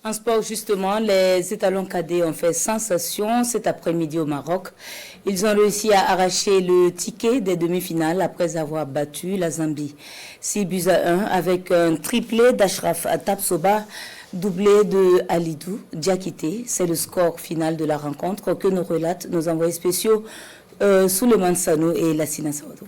En sport, justement, les étalons cadets ont fait sensation cet après-midi au Maroc. Ils ont réussi à arracher le ticket des demi-finales après avoir battu la Zambie. 6-1 avec un triplé d'Ashraf Tapsoba, doublé de Alidou Diakité. C'est le score final de la rencontre que nous relatent nos envoyés spéciaux Souleymane Sano et Lassina Sawadou.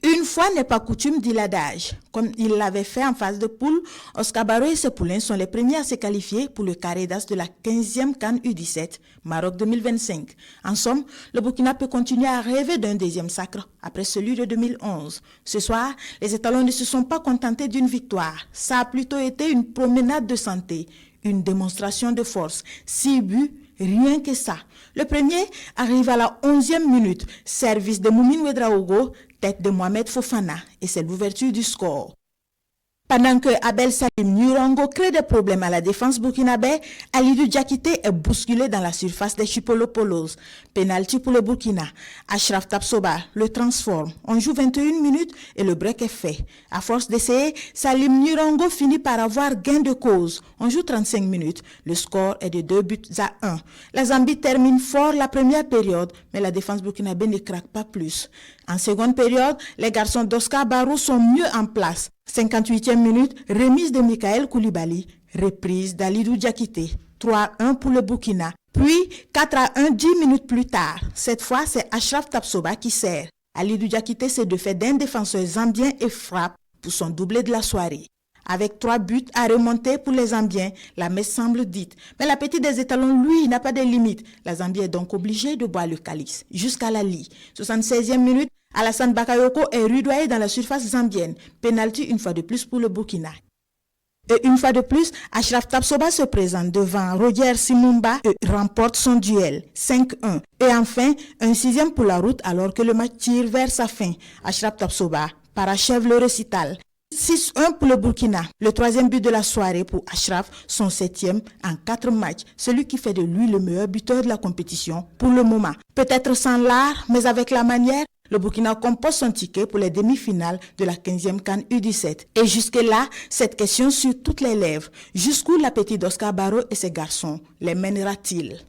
Une fois n'est pas coutume, dit l'adage. Comme il l'avait fait en phase de poule, Oscar Barreau et ses poulains sont les premiers à se qualifier pour le carré d'as de la 15e CAN U17, Maroc 2025. En somme, le Burkina peut continuer à rêver d'un deuxième sacre après celui de 2011. Ce soir, les étalons ne se sont pas contentés d'une victoire. Ça a plutôt été une promenade de santé, une démonstration de force. 6 buts, rien que ça. Le premier arrive à la 11e minute, service de Moumine Ouedraogo, tête de Mohamed Fofana, et c'est l'ouverture du score. Pendant que Abel Salim Nurango crée des problèmes à la défense burkinabé, Alidou Diakité est bousculé dans la surface des Chipolopolos. Penalty pour le Burkina. Ashraf Tapsoba le transforme. On joue 21 minutes et le break est fait. À force d'essayer, Salim Nurango finit par avoir gain de cause. On joue 35 minutes. Le score est de 2-1. La Zambie termine fort la première période, mais la défense burkinabé ne craque pas plus. En seconde période, les garçons d'Oscar Barreau sont mieux en place. 58e minute, remise de Michael Koulibaly, reprise d'Alidou Diakité. 3-1 pour le Burkina. Puis 4-1 10 minutes plus tard. Cette fois, c'est Ashraf Tapsoba qui sert. Alidou Diakité s'est de fait d'un défenseur zambien et frappe pour son doublé de la soirée. Avec 3 buts à remonter pour les Zambiens, la messe semble dite. Mais la petite des étalons, lui, n'a pas de limite. La Zambie est donc obligée de boire le calice jusqu'à la lie. 76e minute, Alassane Bakayoko est rudoyé dans la surface zambienne. Penalty une fois de plus pour le Burkina. Et une fois de plus, Ashraf Tapsoba se présente devant Roger Simumba et remporte son duel. 5-1. Et enfin, un 6e pour la route alors que le match tire vers sa fin. Ashraf Tapsoba parachève le récital. 6-1 pour le Burkina. Le 3e but de la soirée pour Ashraf, son 7e en 4 matchs. Celui qui fait de lui le meilleur buteur de la compétition pour le moment. Peut-être sans l'art, mais avec la manière, le Burkina compose son ticket pour les demi-finales de la 15e CAN U17. Et jusque-là, cette question sur toutes les lèvres. Jusqu'où l'appétit d'Oscar Barreau et ses garçons les mènera-t-il?